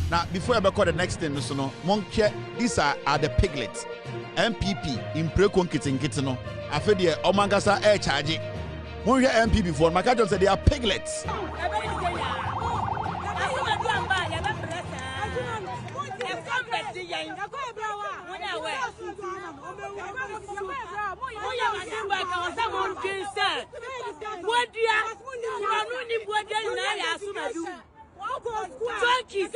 Now, before I record the next thing, so no, these are the piglets. MPP in pre-con kitten kitano. I feel the Omangasa air charge. When you MP before, my cat said they are piglets. Turkeys,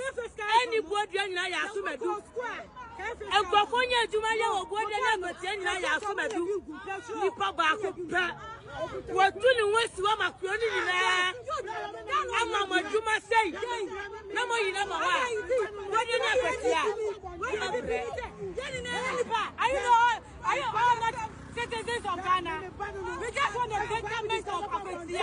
anybody and I assume I do. And Baconia Jumaya or Body and I assume I do. Nipa, what doing West Wama Crony? I'm Mama Juma say, no more you never what do you never I know all that citizens of Ghana. We just want the government of Aboagye.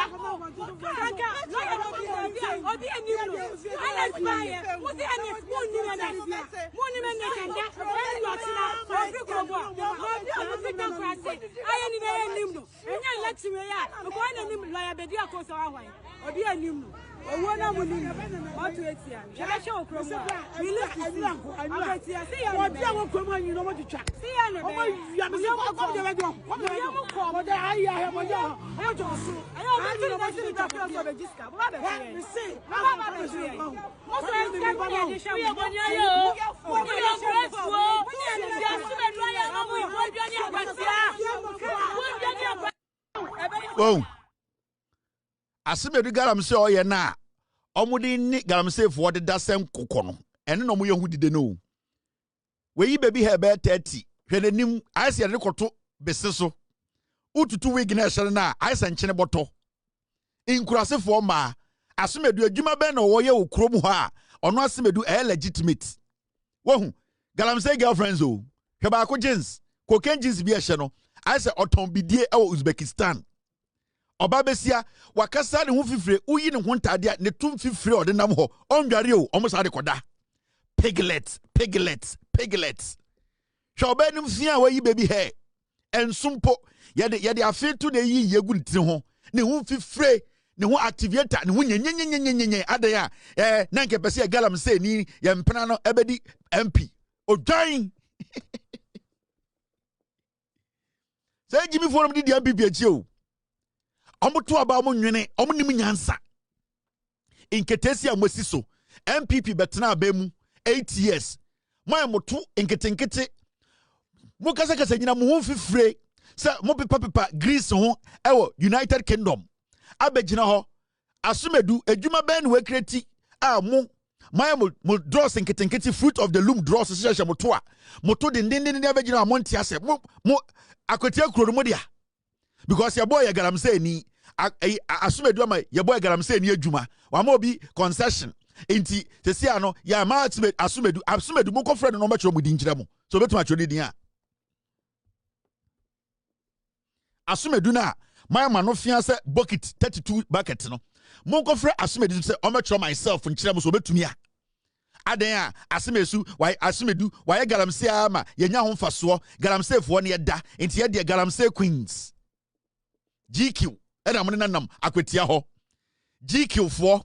Whoa. Asimedu galamse oye na omudi ni galamse for the dasem kokono ene no mo yehu dide no we yi baby hair be 30 hwede nim ice yede koto bese so ututu wig na hye na ice nchene boto inkurase for ma Asimedu adwuma be na wo ye okrom ho a ono Asimedu legitimate wo galamse girlfriends o hwe ba ko jeans cocaine jeans bi hye no ice oton bidie e Uzbekistan Obabesia wakasa ne ho fifire uyi ne ho ntade ne tum fifire ode nam ho ondware o omosa de koda piglets shobenim fia wayi baby hair ensumpo yede afetu ne yi yegu ntire ho ne ho fifire ne ho activator ne ho nyenyenyenyenyenye ade ya na nke pese galam se ni ye mpena no ebedi MP odwan say Jimmy forum di MP achi o omoto aba mo nwene omnim nyansa inketesi amosi so MPP betena abemu 8 years moy moto inketenkete mo kasa nyina mo ho fifire se mo pepa Greece ho ewo United Kingdom abegina ho Asimedu adwuma ben we kreti a mo draws inketenkete fruit of the loom draws session moto den abegina mo ntiase mo akotia kuro mo dia because your boy galamse ni Asimedu ama your boy galamse ni adwuma wa ma obi concession enti sesi ano ya ma Asimedu mo kofre no ma chiro mu di nkyira mo so betuma chiro din a Asimedu na ma no fia se bucket 32 bucket no mo kofre Asimedu se o ma chiro myself nkyira mo so betumi a aden a Asimedu why galamse ama yenya ho mfaso galamse fo ne yeda enti ye de galamse queens GQ ena mo nanam akwetia ho GQ fo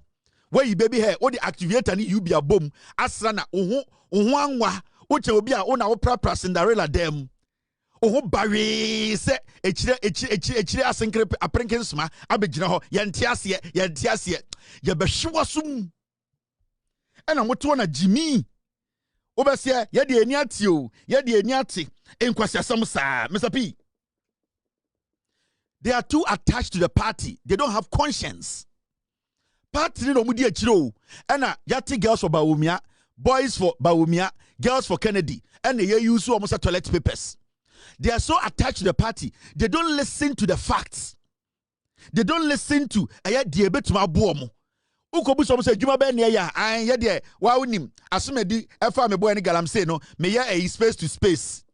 where baby hair o the activator ni ubia bom asra na oho anwa o che obi a o na wo prapra Cinderella dem oho bawe se echire asenkre aprenken sma abegina ho ye ntiase ye behwewa sum ena moto na Jimmy obesia ye de eni ate o ye de eni ate enkwasiasam saa Mr. P. They are too attached to the party. They don't have conscience. Party no mudi achiro. Ena yati girls for Bawumia, boys for Bawumia, girls for Kennedy. And they use almost toilet papers. They are so attached to the party. They don't listen to the facts. They don't listen to aya diebe to ma buomo. Ukobu so say juma be ne ya an ye de wa unim Asumedi efa me boy ni galamse no me ya a space to space.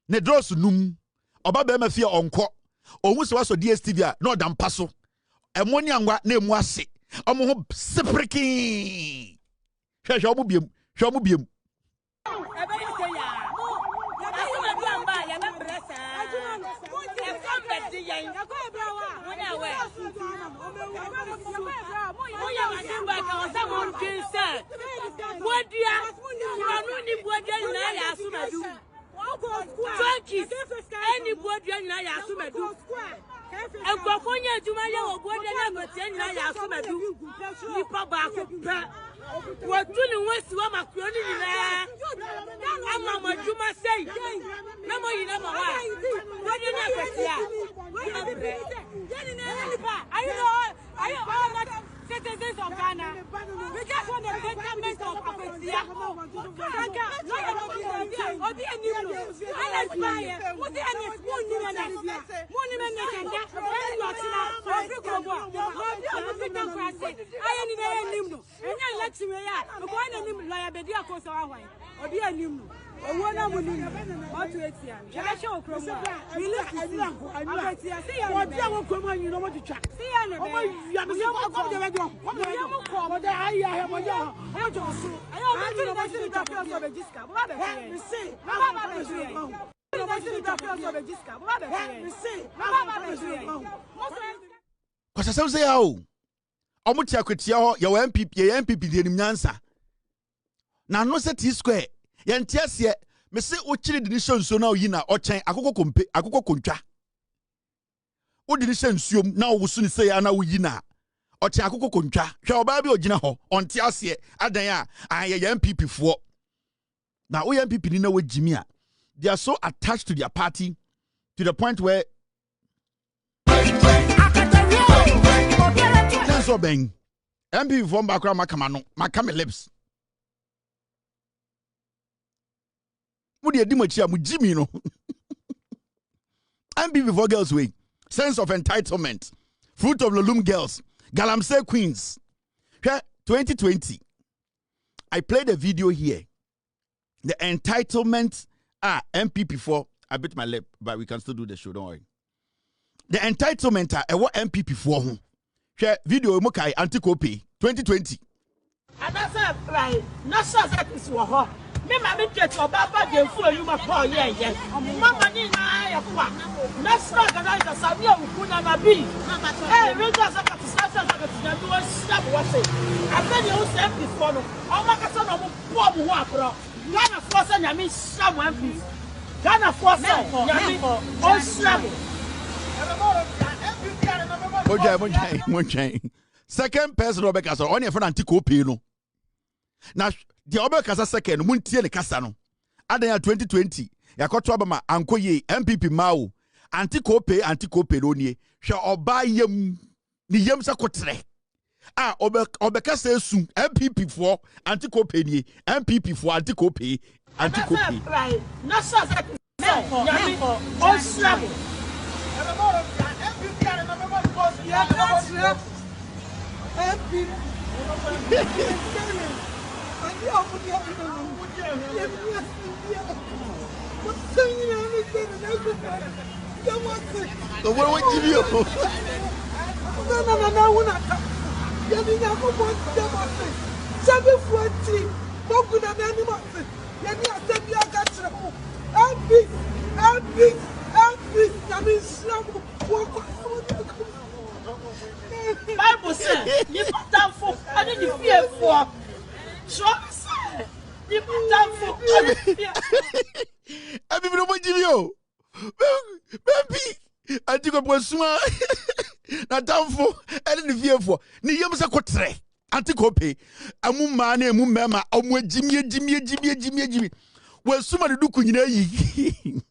Ne draws num. Oba be ma fie onko. Omu se waso DSTV a no dam paso emoni angwa na emu ase omo ho sepreki hwehwe omu biem Bodia, I assume I do. Turkeys, anybody I assume I do. And Gokonia Jumaya or Bodia, I assume I do. Nipa what doing West Wama Crony? I'm Mamma Juma say, no more you never why. What do you never I know all that citizens of Ghana. We just want the betterment of Aboagye. Because I say, oh, Omutia Kutia, your MPP, the Nyansa. Now, no set square. Yantias yet, me say, what chili edition so now yina or chain, Akoko Concha. What edition sum now will soon say, Anna Yina or Chakoko Concha, shall Baby or Jinaho on Tiasia, Adaya, I MPP for. Now, we MPP didn't know with Jimmy. They are so attached to their party to the point where. So bang, MPP from background Macamano, lips. Would you do much with Jimmy? No, MPP for girls' way, sense of entitlement, fruit of the loom girls, Galamsey Queens. 2020, I played a video here. The entitlement, MPP for, I bit my lip, but we can still do the show, don't worry. The entitlement, what MPP for? Video Mokai Anticope 2020. And that's right. Not so that is what me, my get for Baba, you fool, you must call, yes. Mamma, I am that's not the right of Samuel who could not be. Hey, read us up to do a snap, what's it? I bet you said before, oh, my son of Bob Wapro. Ghana force and Yami someone, please. Ghana force and Yami, oh, snap. Second person Obekasa on your friend Antico. Now, the Obekasa second, Muntia the Casano. Adaya 2020, Yakotobama, Ankoye, MPP Mao, Anticope, Ronie, shall buy yem, the Yemsa Cotre. Obekasa soon, MPP for Anticope, MPP for Anticope, right. Not so that oh, snap. Bible says, you put down for, I didn't fear for. So, you put down for, I didn't fear for. I mean, what do you? Baby, I think I was smart. Not down for, I didn't fear for. Niyamsa Cotre, Anticope, a mumane, mumma, Jimmy. Well, somebody do Kunyay.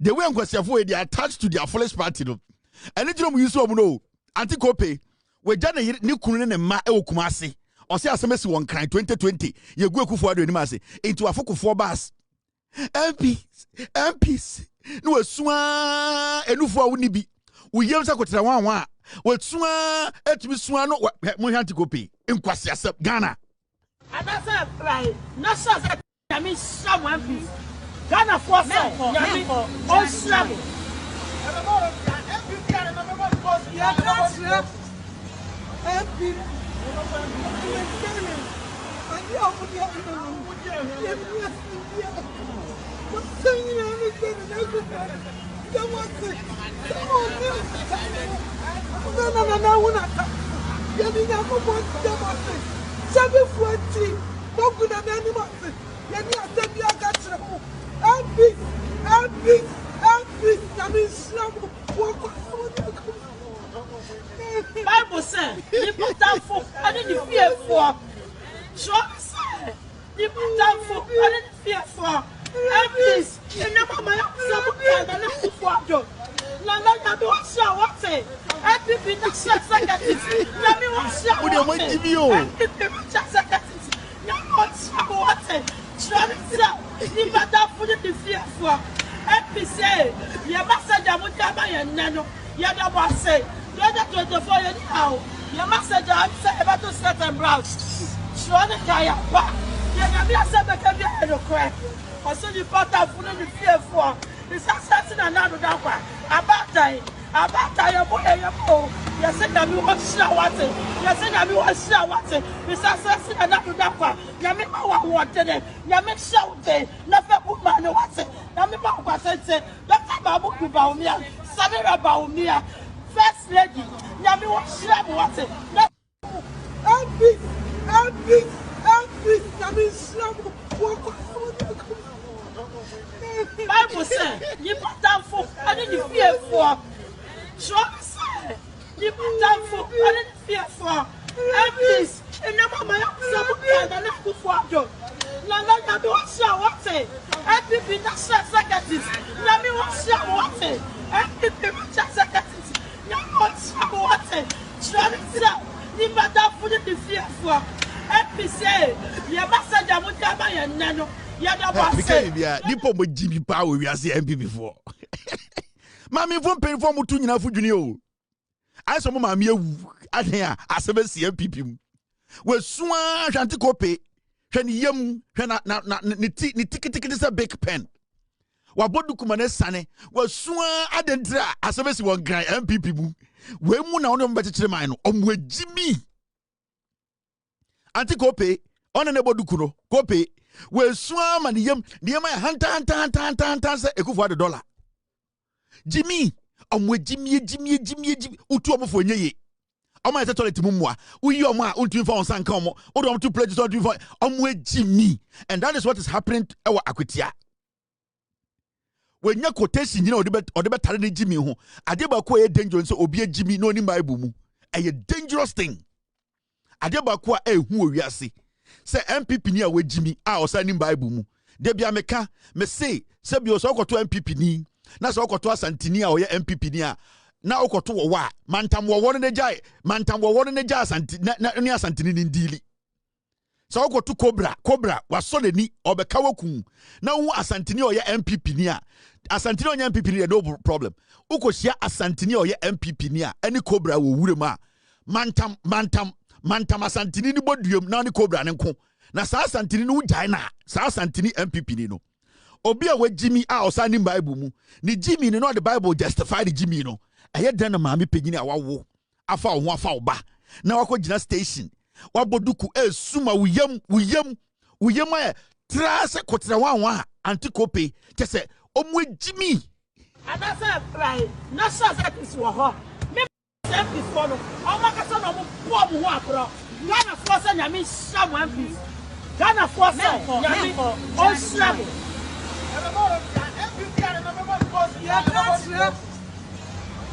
The way I'm going to say, they are attached to their fullest party. And it's you so know, Anticope, we're done a new Kunin and Ma Kumasi, or say a semester 1 kind 2020, you go for the Nimasi into a focal 4 bars. MPs, no swan, and no for wouldn't be. We use a quarter 1. Well, swan, et me swan, no, Anticope, in Quasias, Ghana. And that's right. Not so that I mean, someone, please. Ghana force, Yami, oh, snap. 740. Moguna animals. Yeni asemi agachira ho. MP. Yami slamu. Bible says, "You put down for I didn't fear for." Sure said, "You put down for I didn't fear for." MPs, you never my some and not for you. Nana, you don't show what say. MP, the secretary. Let me watch you. What do you give you? MP, secretary. You don't show what say. Try to sell. You put down for the fear for. MP say, "You must say that with your nano. You never say." 24 years now, your message I'm saying about to set and browse. Sure, the guy, you can be a seven can be a crack. Or so you put out for the fear for. It's assassin another Danquah. About time, boy, you said that we want to show what's it. You said that we want to show what's it. It's assassin another Danquah. You make my wanted it. You make show day. Nothing put my what's it. You make my what's it. That's about book about me. Something about me. First lady, Yami was sure what it. MP, Yami slamu. Bible says, "You put down for I didn't fear for." Sure said, "You put down for I didn't fear for." MPs, and never my some and not for you. Nana, Yami was sure what it. MP, the secretary. Yami was sure what it. MP, the secretary. You want to what it? Try to sell. You better put it in fear for. MP say, "You must say that with your nano." You never say. Nipo mo Jimmy Power we are see MP before. Mami from pay for mutu nyina fu dwene o. I so mama ewu adea asebe see MP. We suan hwante kope. Hwe ne yam, hwe na ne tikitiki say big pen. Wabodu kumane sane wasuan adentra asebesi won gran MPP mu we mu na ono mbetechire man no omwagimi anti kope ona ne boduku no kope wasuan man yam hanta se ekufu de dollar jimi omwagimi jimi utu omfo nyeye omo ete toilet mumwa uyi omo a untu fa onsan kan omo odom to pledge so do omwagimi, and that is what is happening ewa akwetia. When you quotation, you know, or the better than Jimmy who Adebako a dangerous or be a Jimmy no in Bible. A dangerous thing. Adebako a who we are see. Say MPP near with Jimmy or signing Bible. Debia Meka, me say, Sabio so to MPP ni. Na so to Santinia or MPP near. Now to wa Mantam wa one in the jai, Mantam wa one in the jazz and near Santini in Dili. So to Cobra was so ni or be Kawakum. Now Asantini or MPP near. Asantini or MPP near no problem. Uko share Asantini or MPP near any Cobra will wurema. Mantam Asantini ni bodium nani Cobra and co. Na sa Santini no jaina, sa Santini MPP no. Obia we Jimmy or signing Bible mu. Ni Jimmy no the Bible justify the Jimmy no. I had done a mammy pegini awa wo. Afa one foul ba. Now I go station. Waboduku suma uyam trase kotra wa antikope te se omwe Jimmy adasa fly na shasa kisi wo ho me say before no o makasa no mo po mo ho akro Ghana force nyame sham MP Ghana force nyame o sham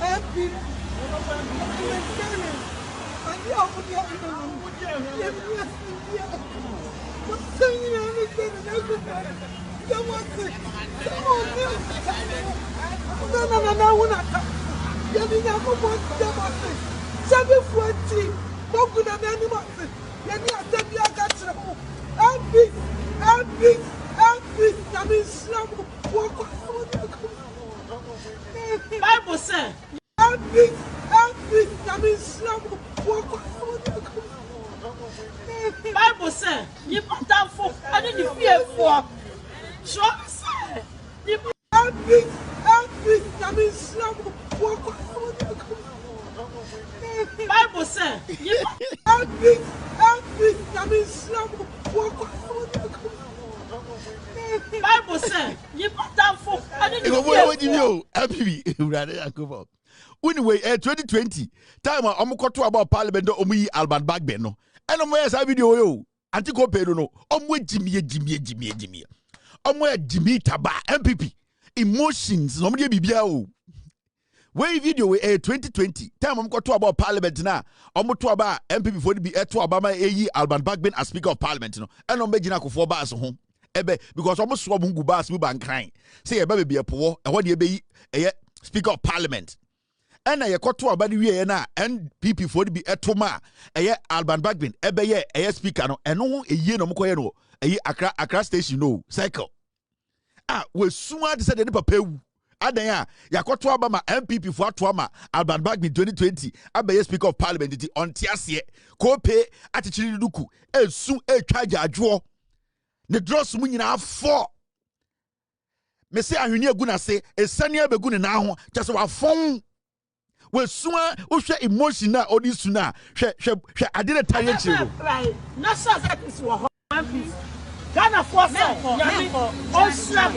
MP Bible says Bible says, "You put down for I didn't fear for." Sure said, "You put Bible says, "You Bible says, "You put down for I didn't fear for." Anyway, 2020 time omukoto about parliament omuyi Albert Bagbe no And I'm wearing a video. Yo, Antico Pedro. Jimmy. Jimmy Taba MPP. Emotions. Nobody be biao. Way video 2020. Time I'm going to about Parliament now. I'm going to about MPP for the be to Obama Alban Bagbin as Speaker of Parliament. No, and I'm making a for bars home. Ebe because almost swab mungu bars we ban crying. Say a baby be a poor. And what you be a Speaker of Parliament. And I got to about the na MPP for the be a toma. A Alban Bagbin. Ebe ye a speaker no. And no a year no more no. A Accra station no cycle. We soon decided to pay. Adaya, Yakoto Obama MPP for Tuama, Alban Bagbin 2020, Abaye Speaker of Parliament on Tiasie, Kope, Atichiri Luku, soon a charge a draw. The draws winning out 4. Me say ahwini aguna say esania beguna na ho just wa phone we soon wo hwe emotion na odi suna hwe ade na tare chiro right na so that is wo MPP Ghana force yami on slab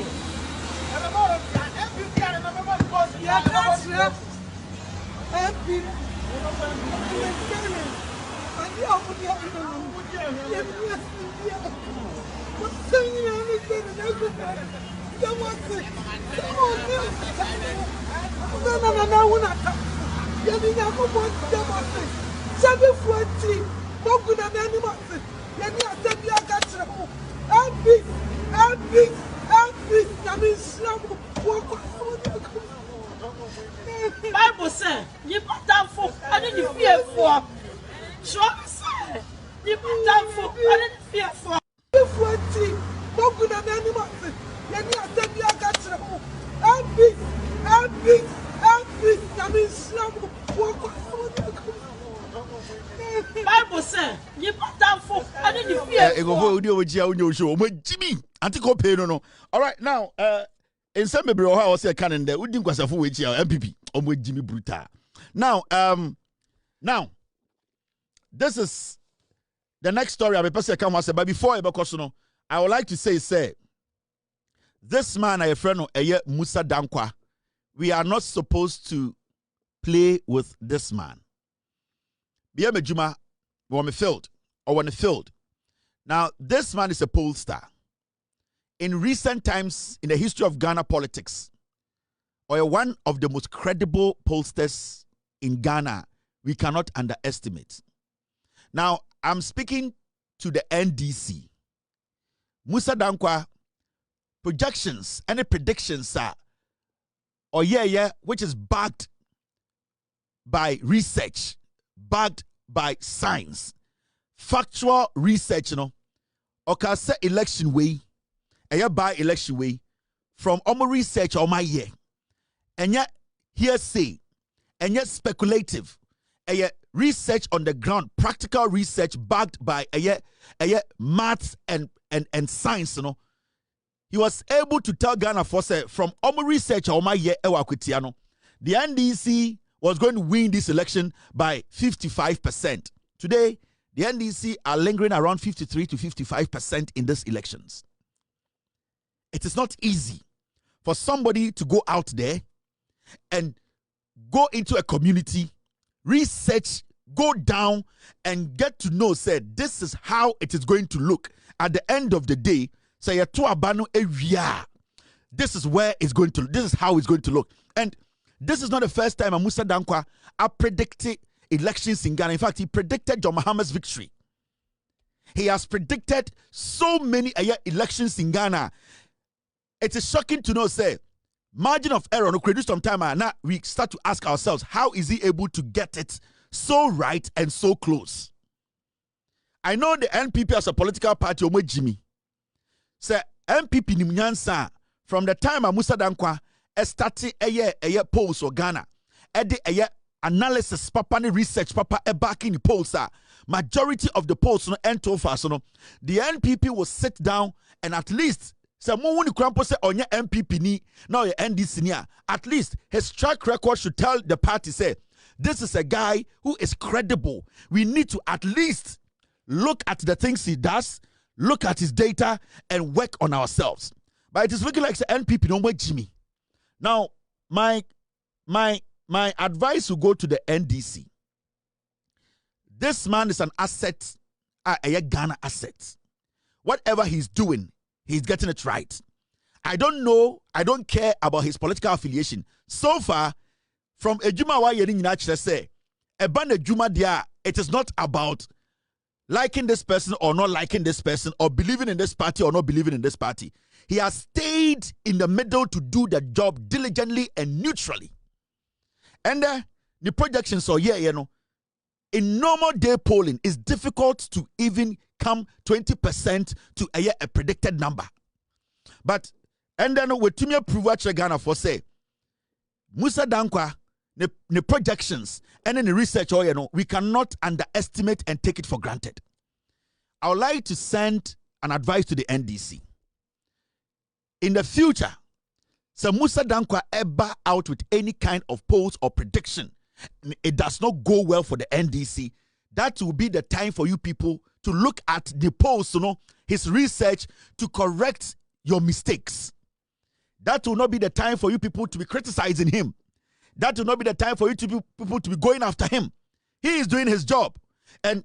Bible says, you put down for, I didn't fear for. Sure, say, you put down for, I didn't fear for. Bible says, you put down for, I didn't fear for. Jimmy, Antico Pedro. All right, now, in some maybe I was a canon there. We didn't go for MPP. Jimmy Bruta. Now, this is the next story. I'm a person come say, but before I would like to say, this man, a friend of Musa Danquah, we are not supposed to play with this man. Be a Juma, when field. Now, this man is a pollster. In recent times, in the history of Ghana politics, or one of the most credible pollsters in Ghana, we cannot underestimate. Now, I'm speaking to the NDC. Musa Danquah, projections, any predictions are, which is backed by research, backed by science, factual research, okay, say election way, by election way, from our research or my year, and yet hearsay, and yet speculative, research on the ground, practical research backed by maths and science, He was able to tell Ghana for say from our research or my year the NDC was going to win this election by 55%. Today, the NDC are lingering around 53 to 55% in these elections. It is not easy for somebody to go out there and go into a community, research, go down, and get to know, say, this is how it is going to look. At the end of the day, say, this is where it's going to, this is how it's going to look. And this is not the first time Musa Danquah predicted elections in Ghana. In fact, he predicted John Mahama's victory. He has predicted so many elections in Ghana. It is shocking to know, say, margin of error, no credit some time, and now we start to ask ourselves, how is he able to get it so right and so close? I know the NPP as a political party, Jimmy. Say, NPP Nimnyansa, from the time Musa Danquah started a polls or Ghana, a analysis, papa, research, papa, back in the polls, majority of the polls, no, and so far, the NPP will sit down and at least say, mo woni krampo say onye MPP ni now NDC ni at least his track record should tell the party say this is a guy who is credible. We need to at least look at the things he does, look at his data, and work on ourselves. But it is looking like the NPP no more Jimmy. Now, my advice will go to the NDC. This man is an asset a Ghana asset. Whatever he's doing, he's getting it right. I don't know, I don't care about his political affiliation. So far, from Ejuma wa yeri nyina kire say, eba na Ejuma dia, it is not about liking this person or not liking this person, or believing in this party or not believing in this party. He has stayed in the middle to do the job diligently and neutrally. And the projections are here, you know, in normal day polling, it's difficult to even come 20% to a predicted number. But, and then with Timmy Prove Ghana for say, Musa Danquah, the projections and then the research, you know, we cannot underestimate and take it for granted. I would like to send an advice to the NDC. In the future, so Musa Danquah ever out with any kind of polls or prediction, it does not go well for the NDC. That will be the time for you people to look at the polls, you know, his research to correct your mistakes. That will not be the time for you people to be criticizing him. That will not be the time for you people to be going after him. He is doing his job. And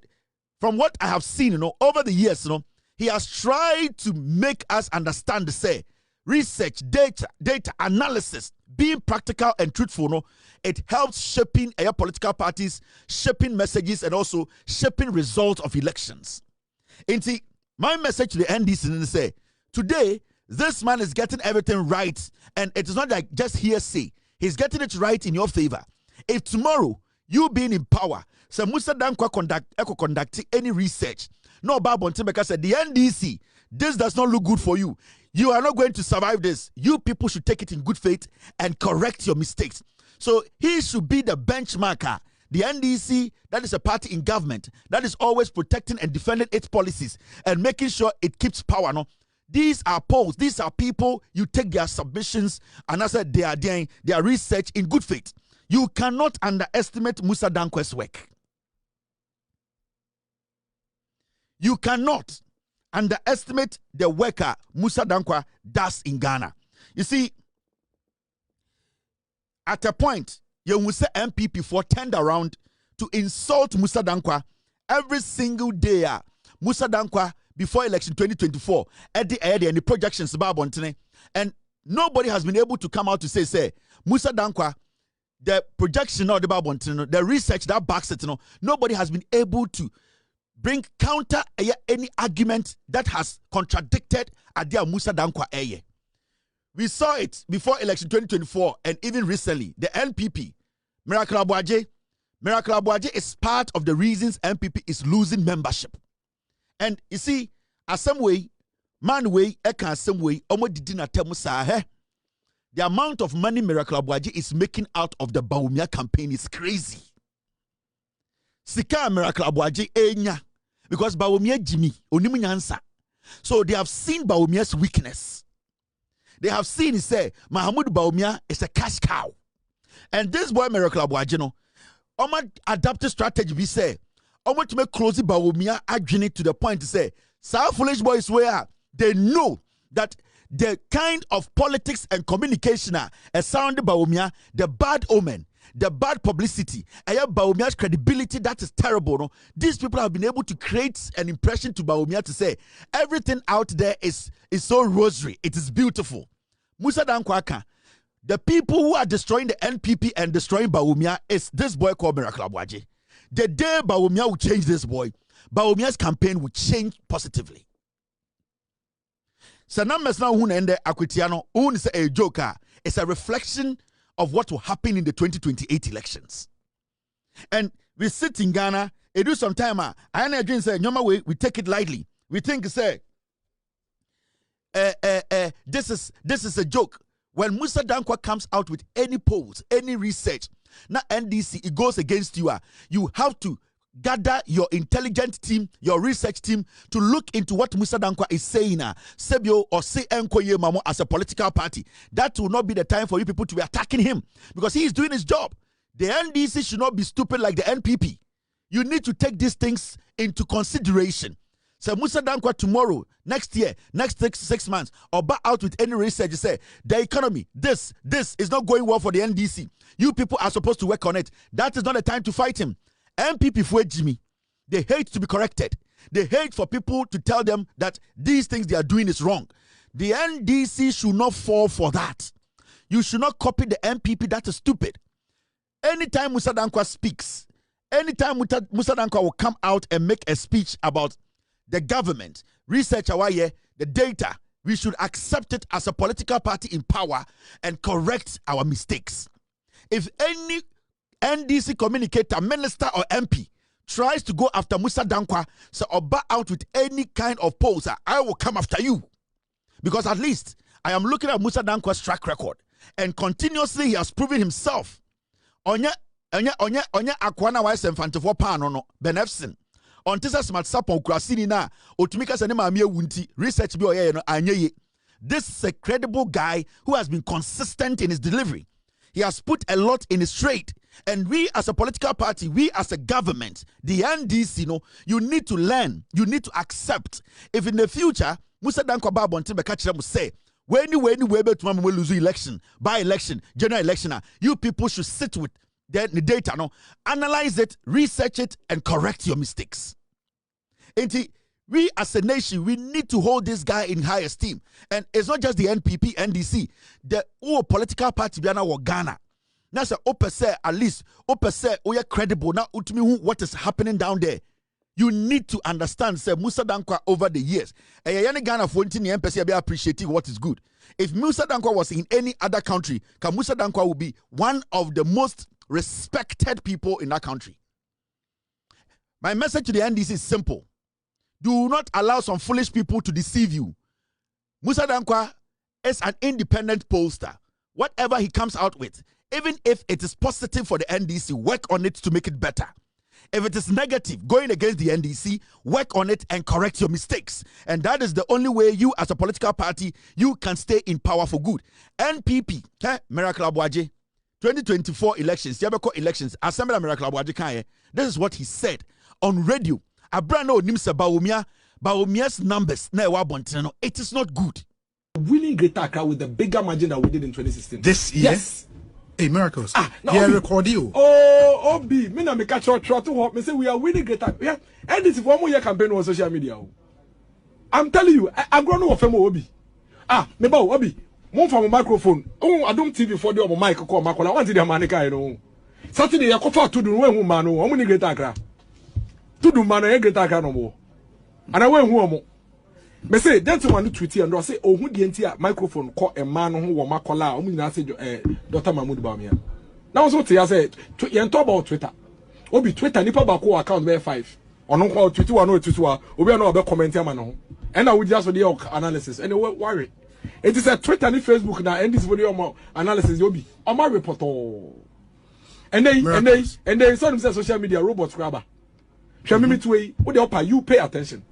from what I have seen, you know, over the years, you know, he has tried to make us understand, say, research, data analysis, being practical and truthful, no, it helps shaping political parties, shaping messages, and also shaping results of elections. And see, my message to the NDC is say, today, this man is getting everything right, and it is not like just hearsay. He's getting it right in your favor. If tomorrow, you being in power, so Musa Danquah conduct any research, no Babon Timbeka said, the NDC, this does not look good for you. You are not going to survive this. You people should take it in good faith and correct your mistakes. So he should be the benchmarker. The NDC, that is a party in government, that is always protecting and defending its policies and making sure it keeps power. No? These are polls. These are people, you take their submissions and as they are doing their research in good faith. You cannot underestimate Musa Danquah's work. You cannot underestimate the worker Musa Danquah does in Ghana. You see, at a point, you will say MPP for turned around to insult Musa Danquah every single day. Musa Danquah before election 2024, at the end and the projections about Bontene, and nobody has been able to come out to say Musa Danquah, the projection of the Bontene, the research that backs it, nobody has been able to bring counter any argument that has contradicted Adia Musa Danquah. We saw it before election 2024 and even recently, the NPP, Miracle Aboagye is part of the reasons NPP is losing membership. And you see, as some way, man way, eka some way, the amount of money Miracle Aboagye is making out of the Bawumia campaign is crazy. Sika Miracle Aboagye enya. Because Bawumia Jimmy, onimu nyansa. So they have seen Bawumia's weakness. They have seen, he say, Mahamudu Bawumia is a cash cow. And this boy Miracle Aboagye, no, Oma adapted strategy, we say, Oma to make close Bawumia adjunct to the point to say, South foolish boys where they know that the kind of politics and communication surrounding Bawumia, the bad omen, the bad publicity, Bawumia's credibility, that is terrible. No? These people have been able to create an impression to Bawumia to say everything out there is so rosary. It is beautiful. Musa Danquah, the people who are destroying the NPP and destroying Bawumia is this boy called Miracle Aboagye. The day Bawumia will change this boy, Bawumia's campaign will change positively. So now Akwitiano, who is a joker, it's a reflection of what will happen in the 2028 elections. And we sit in Ghana, it do some time, I agree say, we take it lightly. We think, say, this is a joke. When Musa Danquah comes out with any polls, any research, now NDC, it goes against you. You have to gather your intelligent team, your research team, to look into what Musa Danquah is saying, Sebio or say Nkoye Mamo as a political party. That will not be the time for you people to be attacking him because he is doing his job. The NDC should not be stupid like the NPP. You need to take these things into consideration. So Musa Danquah tomorrow, next year, next 6 months, or back out with any research, you say, the economy, this is not going well for the NDC. You people are supposed to work on it. That is not the time to fight him. MPP for Jimmy, they hate to be corrected. They hate for people to tell them that these things they are doing is wrong. The NDC should not fall for that. You should not copy the MPP. That is stupid. Anytime Musa Danquah speaks, anytime Musa Danquah will come out and make a speech about the government, research Aboagye, the data, we should accept it as a political party in power and correct our mistakes. If any NDC communicator, minister or MP tries to go after Musa Danquah, so or back out with any kind of pose, I will come after you. Because at least I am looking at Musa Danquah's track record, and continuously he has proven himself. Onya akwana wa semfantefo pan no benefsin. Ontisa smart sapon kurasini na otumika sene maami ewunti research bi oyeye no anyeye. This is a credible guy who has been consistent in his delivery. He has put a lot in his trade. And we as a political party, we as a government, the NDC, you need to learn, you need to accept. If in the future, Musa Danquah Babonti Bekachira will say, when you able to lose election, by election, general election, you people should sit with the data, analyze it, research it, and correct your mistakes. And we as a nation, we need to hold this guy in high esteem. And it's not just the NPP, NDC, the whole political party Biana Ghana. Now say at least we are credible. Now what is happening down there. You need to understand, say Musa Danquah over the years. Ghana be appreciating what is good. If Musa Danquah was in any other country, Musa Danquah would be one of the most respected people in that country. My message to the NDC is simple. Do not allow some foolish people to deceive you. Musa Danquah is an independent pollster. Whatever he comes out with, even if it is positive for the NDC, work on it to make it better. If it is negative, going against the NDC, work on it and correct your mistakes. And that is the only way you, as a political party, you can stay in power for good. NPP, Miracle Aboagye, 2024 elections, Yabeko elections, Assembly Miracle Aboagye, this is what he said on radio. Abrano Nimsa Baumia's numbers, it is not good. Winning Greater Accra with the bigger margin that we did in 2016. This year? Yes. Hey, Miracles. Yeah, record you. Oh, Obi, me na me catch your try to help me say we are winning Greater. Yeah, and this is one more year campaign on social media. I'm telling you, I'm going to offer Obi. Me ba Obi, mo from a microphone. Oh, I don't TV for the mic call Makola. I want the man ka no. Saturday ya kofa to do when who man no, o mo ni Greater Accra. To do man e Greater Accra no mo. And I went who mo. Me say gentleman do tweet and do say oh hu die ntia microphone call a man who wo makola o mu nyina say Dr. Mahmoud Bawumia. Now so te say yen talk about Twitter. Obi Twitter nipa ba ko account be 5. Ono ko tweet wa no tweet wa obi na be comment am no. And I would just for the analysis and worry. It is a Twitter ni Facebook na and this video analysis obi. O ma report all. And then some say social media robot grabber. Shall me to way what the you pay attention.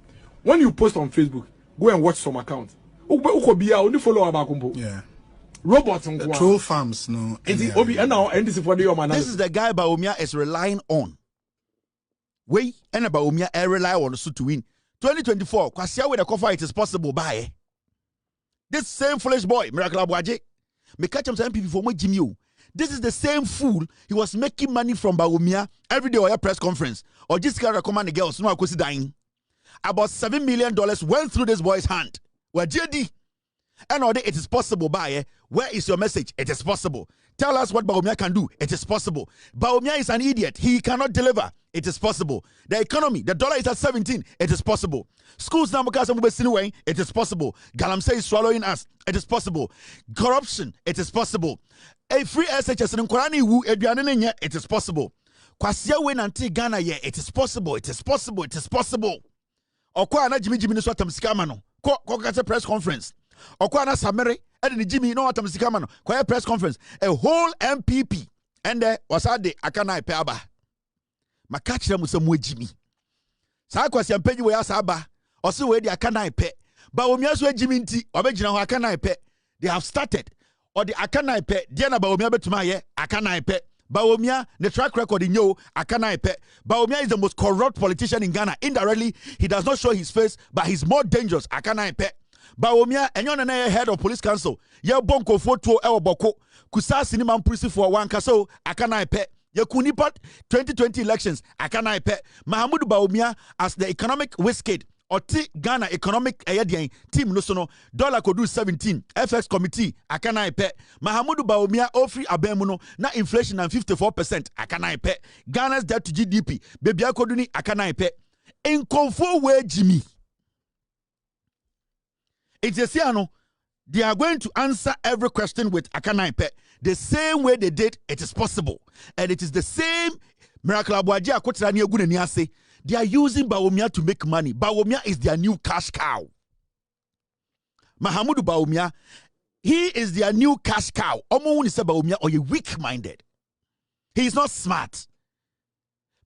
When you post on Facebook, go and watch some accounts. Only follow about combo. Yeah. Robots and troll farms, no. This is the guy Bawumia is relying on. We and Bawumia rely on so to win. 2024, Kwasia with the cover it is possible by this same foolish boy, Miracle Aboagye. Me catch him saying people for my Jimmy. This is the same fool. He was making money from Bawumia every day or a press conference. Or just can recommend the girls, no I could dying. About $7 million went through this boy's hand. Well, JD, and all day it is possible. By where is your message? It is possible. Tell us what Bawumia can do. It is possible. Bawumia is an idiot. He cannot deliver. It is possible. The economy, the dollar is at 17. It is possible. Schools now because it is possible. Galamsey is swallowing us. It is possible. Corruption. It is possible. A free SHS in Korani wu eduanene. It is possible. Kwasia win anti Ghana ye. It is possible. It is possible. It is possible. Okwa na Jimmy no swatam sikama no. Ko kase press conference. Okwa na Samere and the Jimmy no watam sikama no. Ko press conference. A whole MPP and there was ade akana ipe aba. Makachira musemu Jimmy. Sa kwasi ampenyi we asa aba. Osi we di akana ipe. Ba omia so Jimmy nti obegina ho akana ipe. They have started. Or the akana ipe dia na ba omia betuma ye akana ipe. Bawumia, the track record in yo, Akana Epe. Bawumia is the most corrupt politician in Ghana. Indirectly, he does not show his face, but he's more dangerous. Akana Epe. Bawumia, and you're head of police council. Ye bonko photo el boko. Kusa cinema prisi for one kaso, Akana Epe. Yakunipat 2020 elections, Akana Ipe, Mahamudu Bawumia as the economic whisked or Ghana economic team no sono dollar could do 17 FX committee Akana Ipe, Mahamudu Bawumia ofri abemuno na inflation and 54% Akana Ipe, Ghana's debt to GDP, baby akoduni Akana Ipe, in comfort way Jimmy. It's a siano. They are going to answer every question with Akana Ipe. The same way they did, it is possible. And it is the same Miracle Aboagye akotrani egune ni ase. They are using Bawumia to make money. Bawumia is their new cash cow. Mahamudu Bawumia, he is their new cash cow. Omo wuni se Bawumia or you weak-minded. He is not smart.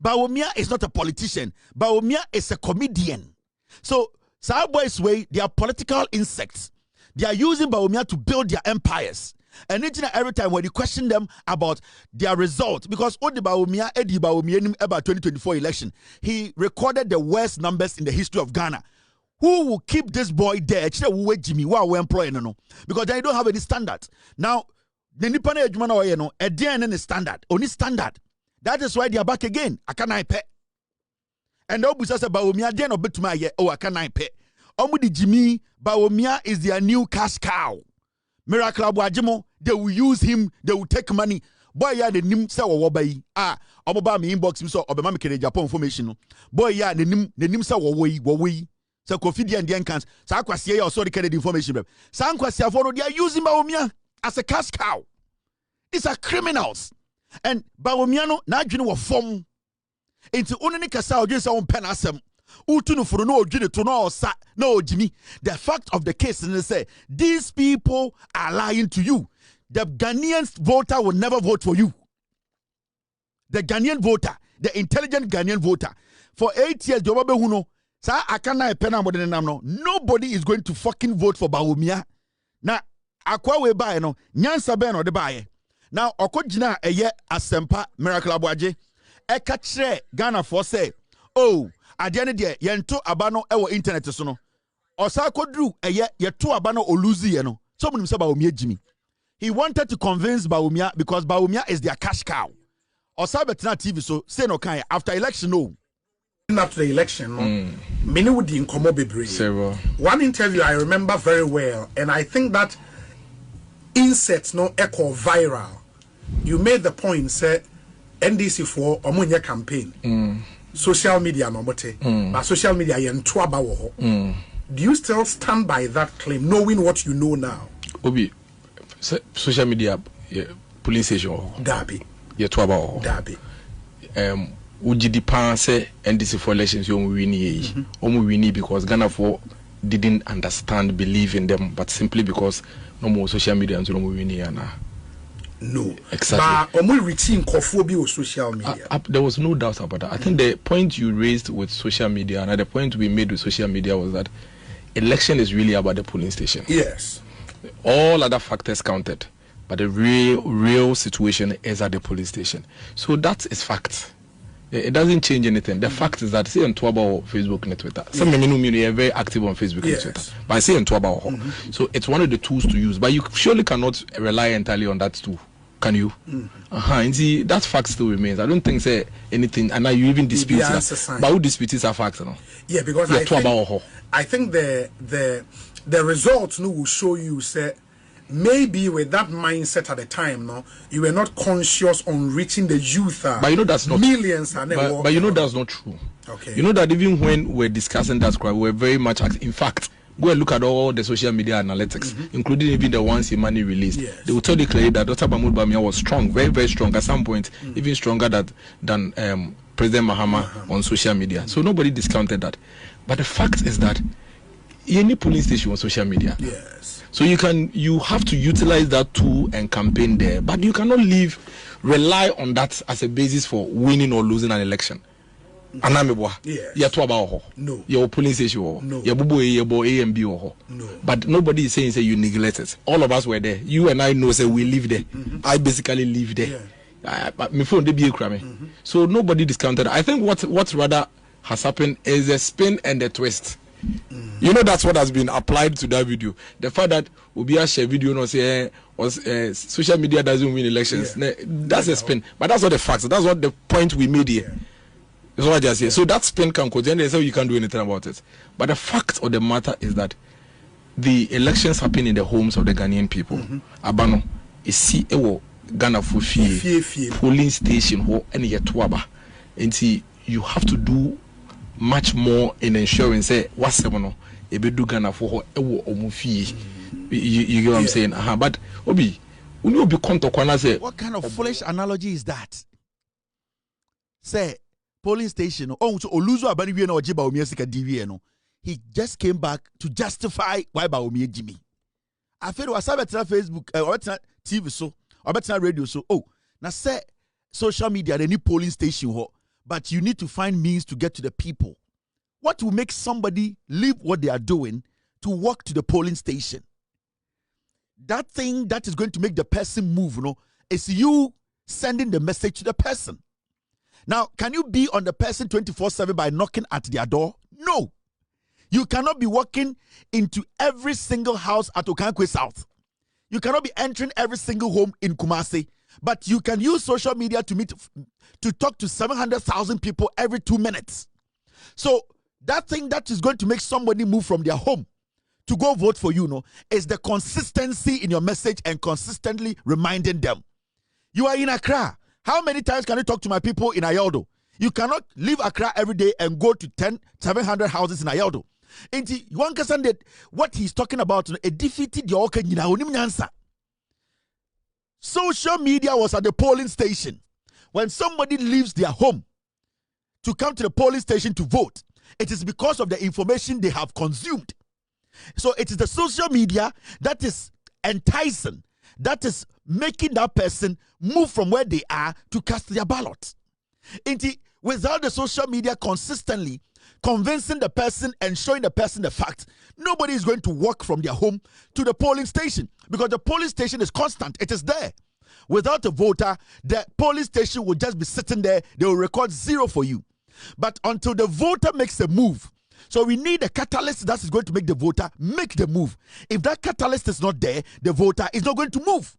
Bawumia is not a politician. Bawumia is a comedian. So, Sir Boys way, they are political insects. They are using Bawumia to build their empires. And every time when you question them about their result, because Edi Bawumia about 2024 election, he recorded the worst numbers in the history of Ghana. Who will keep this boy there? Jimmy, we employ no, because they don't have any standard. Now, the Nipane Ejumana no, a DNA standard, only standard. That is why they are back again. Akana Ipe. And Obusa said Bawumia den obetuma ye o Akana Ipe. Omudi Jimmy, Bawumia is their new cash cow. Miracle Aboagye, they will use him, they will take money. Boy, yeah, the nim say wobai. Oboba me inbox me so obema me kere Japan information. Boy, yeah, the nim say wowi. So Kofi and Diankans, sa akwase ya also the kere information. Sa akwase aforo they are using Bawumia as a cash cow. These are criminals. And Bawumia no na adwene wo fom. Enti onene kasa odwe say on pen asem. Utunu furu no odwene to no osa no Jimmy. The fact of the case is say these people are lying to you. The Ghanaian voter will never vote for you. The Ghanaian voter, the intelligent Ghanaian voter, for 8 years, nobody is going to fucking vote for Bawumia. Now, akwa we buy no, nyansa ben or the buy. Now, okojina eye asempa Miracle Aboagye. Eka kire Ghana for say, oh, adiane de yento abano ewo internet so no. Osa kodru eye yeto abano oluzi ye no. So munim se Bawumia Jimmy. He wanted to convince Bawumia because Bawumia is their cash cow. Osa betina TV so say no kan after election no. After the election, many would in bebre. One interview I remember very well, and I think that insert no echo viral. You made the point, say NDC for Omunya campaign, social media no mote, but social media yen tuaba. Do you still stand by that claim, knowing what you know now? Obi, social media, police station, Derby, tuaba, Derby. Ujidi pan say NDC for elections you win because Ghana for didn't understand, believe in them, but simply because no more social media and so no win no, exactly. But reaching cophobia social media. There was no doubt about that. I think the point you raised with social media and the point we made with social media was that election is really about the polling station. Yes, all other factors counted, but the real situation is at the police station. So that is fact. It doesn't change anything. The fact is that say on Twitter or Facebook and Twitter. Some are very active on Facebook and Twitter. But I say on Twitter. So it's one of the tools to use. But you surely cannot rely entirely on that tool. Can you? And see, that fact still remains. I don't think say anything, and now you even dispute that. But who disputes are facts, no? Yeah, because I think the results no will show you say maybe with that mindset at the time, no, you were not conscious on reaching the youth. But you know that's not millions. But you know that's not true. Okay. You know that even when we're discussing that, we're very much. In fact, go and look at all the social media analytics, including even the ones Imani released. Yes. They will tell you clearly that Dr. Mahmoud Bawumia was strong, very, very strong. At some point, even stronger than President Mahama on social media. So nobody discounted that. But the fact is that any police station on social media. Yes. So you have to utilize that tool and campaign there, but you cannot rely on that as a basis for winning or losing an election. Yes. No. Your police station. No. Your A and B. No. But nobody is saying say you neglect it. All of us were there. You and I know say we live there. I basically live there. Yeah. So nobody discounted. I think what rather has happened is the spin and the twist. You know that's what has been applied to that video. The fact that Obia share video no say social media doesn't win elections. Yeah. That's a spin, but that's not the facts. That's what the point we made here. That's what I just say. So that spin can continue. So you can't do anything about it. But the fact of the matter is that the elections happen in the homes of the Ghanaian people. Abano is see Ghana for polling station or any yetwaba. And see, you have to do much more in ensuring say what's the do Ghana for omufi. You get what I'm saying? But Obi, when you be say what kind of foolish analogy is that? Say polling station oh so Oluzo abani wie na ojiba omi sika DVA no. He just came back to justify why ba omi Jimmy. I feel was better Facebook or TV so or better radio so oh now say social media they need polling station but you need to find means to get to the people. What will make somebody leave what they are doing to walk to the polling station? That thing that is going to make the person move, is you sending the message to the person. Now, can you be on the person 24/7 by knocking at their door? No. You cannot be walking into every single house at Okankwe South. You cannot be entering every single home in Kumasi. But you can use social media to talk to 700,000 people every 2 minutes. So that thing that is going to make somebody move from their home to go vote for you, is the consistency in your message and consistently reminding them. You are in Accra. How many times can you talk to my people in Ayaldo? You cannot leave Accra every day and go to 700 houses in Ayaldo. And one person that what he's talking about, it defeated your answer. Social media was at the polling station. When somebody leaves their home to come to the polling station to vote, it is because of the information they have consumed. So it is the social media that is enticing, that is making that person move from where they are to cast their ballot. Without the social media consistently convincing the person and showing the person the fact, nobody is going to walk from their home to the polling station because the polling station is constant. It is there. Without a voter, the polling station will just be sitting there. They will record 0 for you. But until the voter makes a move, so we need a catalyst that is going to make the voter make the move. If that catalyst is not there, the voter is not going to move.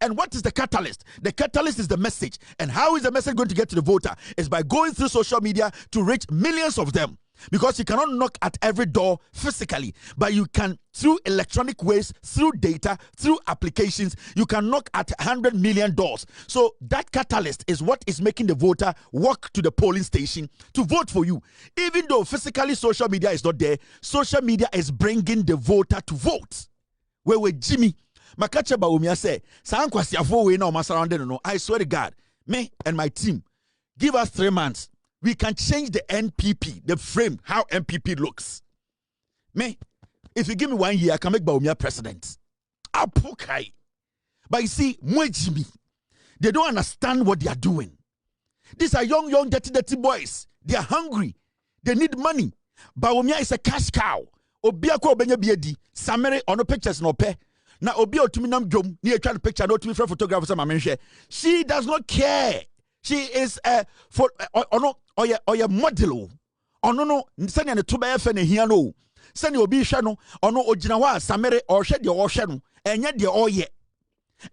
And what is the catalyst? The catalyst is the message. And how is the message going to get to the voter? Is by going through social media to reach millions of them. Because you cannot knock at every door physically, but you can, through electronic ways, through data, through applications, you can knock at 100 million doors. So that catalyst is what is making the voter walk to the polling station to vote for you. Even though physically social media is not there, social media is bringing the voter to vote. Where Jimmy, Makacha Baumia say, I swear to God, me and my team, give us 3 months. We can change the NPP, the frame, how NPP looks. Me, if you give me 1 year, I can make Baumia president. Apokai. But you see, Jimmy, they don't understand what they are doing. These are young, dirty boys. They are hungry. They need money. Baumia is a cash cow. Obiako obenya biedi. Samere ono pictures no pe. Na obi otuminam jom. Ni e try to picture no to for photographers ma menhwe. She does not care. She is for oye model. Ono no senya ne to be fe ne hia no. Senya obi hwe no ono ogina ho a samere or hwe de o hwe no. Enye de oye.